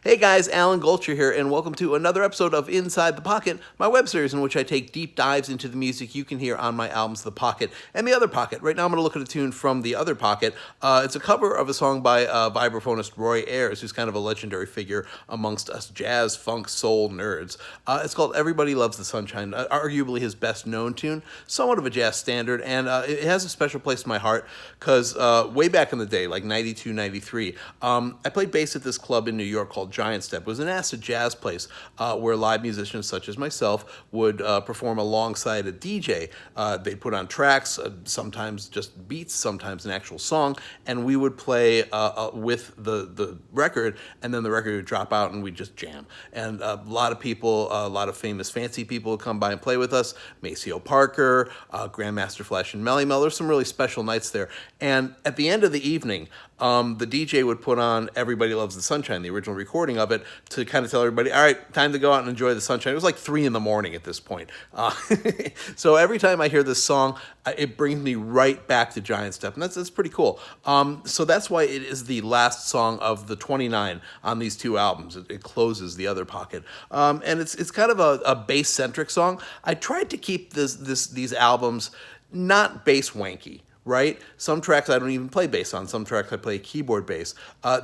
Hey guys, Alan Goldsher here, and welcome to another episode of Inside the Pocket, my web series in which I take deep dives into the music you can hear on my albums The Pocket and The Other Pocket. Right now I'm going to look at a tune from The Other Pocket. It's a cover of a song by vibraphonist Roy Ayers, who's kind of a legendary figure amongst us jazz, funk, soul nerds. It's called Everybody Loves the Sunshine, arguably his best known tune, somewhat of a jazz standard, and it has a special place in my heart because way back in the day, like 92, 93, I played bass at this club in New York called Giant Step. It was an acid jazz place where live musicians such as myself would perform alongside a DJ. They'd put on tracks, sometimes just beats, sometimes an actual song, and we would play with the record, and then the record would drop out and we'd just jam. And a lot of people, a lot of famous fancy people would come by and play with us. Maceo Parker, Grandmaster Flash and Melly Mel. There's some really special nights there. And at the end of the evening, the DJ would put on Everybody Loves the Sunshine, the original recording of it, to kind of tell everybody, all right, time to go out and enjoy the sunshine. It was like 3 in the morning at this point. So every time I hear this song, it brings me right back to Giant Step, and that's pretty cool. So that's why it is the last song of the 29 on these two albums. It closes The Other Pocket. And it's kind of a bass-centric song. I tried to keep these albums not bass wanky, right? Some tracks I don't even play bass on. Some tracks I play keyboard bass.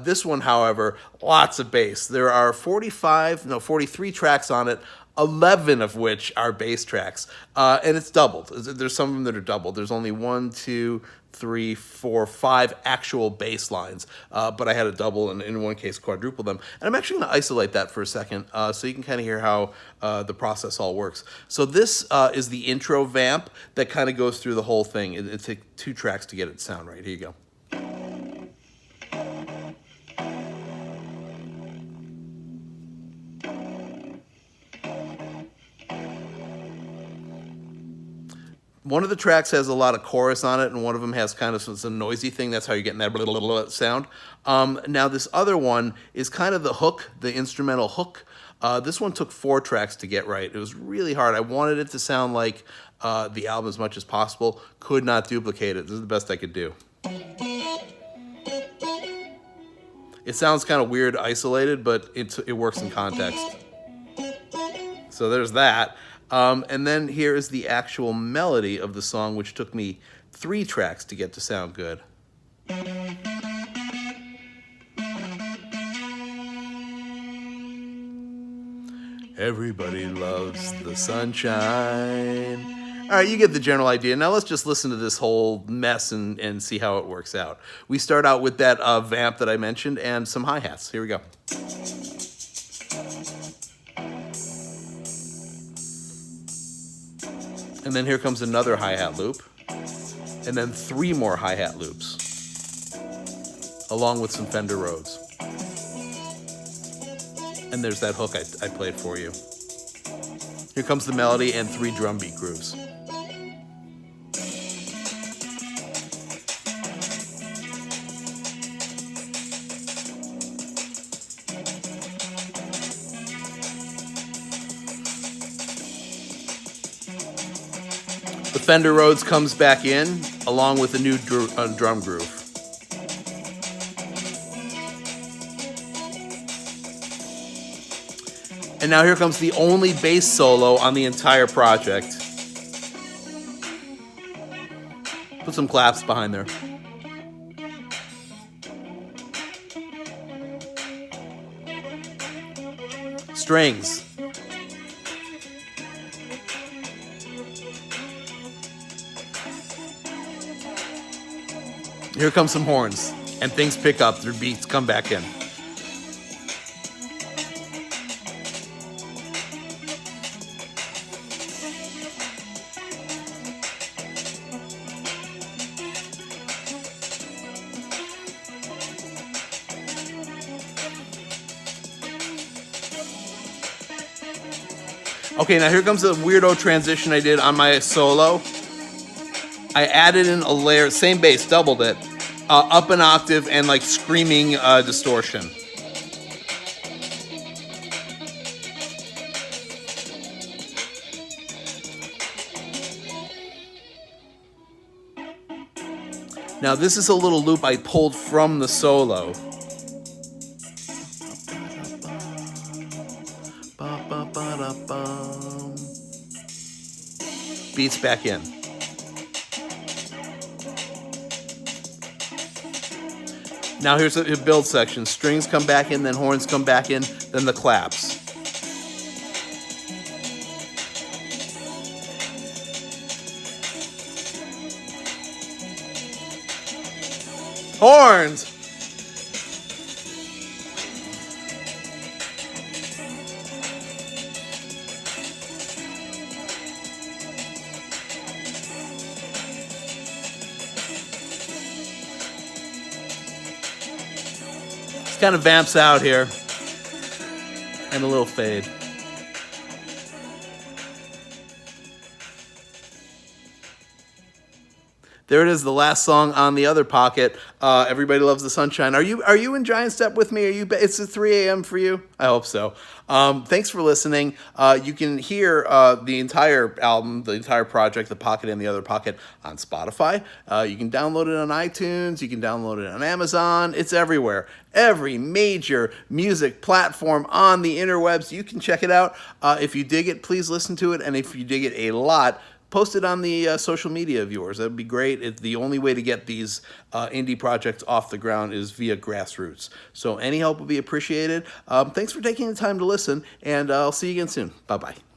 This one, however, lots of bass. There are 43 tracks on it, 11 of which are bass tracks. And it's doubled. There's some of them that are doubled. There's only 1, 2, 3, 4, 5 actual bass lines, but I had a double and in one case quadruple them. And I'm actually going to isolate that for a second so you can kind of hear how the process all works. So this is the intro vamp that kind of goes through the whole thing. It takes 2 tracks to get it to sound right. Here you go. One of the tracks has a lot of chorus on it, and one of them has kind of some noisy thing. That's how you're getting that blah, blah, blah sound. Now, this other one is kind of the hook, the instrumental hook. This one took 4 tracks to get right. It was really hard. I wanted it to sound like the album as much as possible. Could not duplicate it. This is the best I could do. It sounds kind of weird isolated, but it works in context. So there's that. And then here is the actual melody of the song, which took me 3 tracks to get to sound good. Everybody loves the sunshine. All right, you get the general idea. Now let's just listen to this whole mess and see how it works out. We start out with that vamp that I mentioned and some hi-hats. Here we go. And then here comes another hi-hat loop, and then 3 more hi-hat loops, along with some Fender Rhodes. And there's that hook I played for you. Here comes the melody and 3 drum beat grooves. The Fender Rhodes comes back in, along with a new drum groove. And now here comes the only bass solo on the entire project. Put some claps behind there. Strings. Here comes some horns, and things pick up, their beats come back in. Okay, now here comes the weirdo transition I did on my solo. I added in a layer, same bass, doubled it, up an octave and like screaming distortion. Now this is a little loop I pulled from the solo. Ba-da-bum. Beats back in. Now here's a build section. Strings come back in, then horns come back in, then the claps. Horns! Kind of vamps out here, and a little fade. There it is, the last song on the other pocket. Everybody Loves the Sunshine. Are you in giant step with me? It's 3 a.m. for you? I hope so. Thanks for listening. You can hear the entire album, the entire project, The Pocket and the Other Pocket, on Spotify. You can download it on iTunes. You can download it on Amazon. It's everywhere. Every major music platform on the interwebs. You can check it out. If you dig it, please listen to it. And if you dig it a lot, post it on the social media of yours. That would be great. The only way to get these indie projects off the ground is via grassroots. So any help would be appreciated. Thanks for taking the time to listen, and I'll see you again soon. Bye-bye.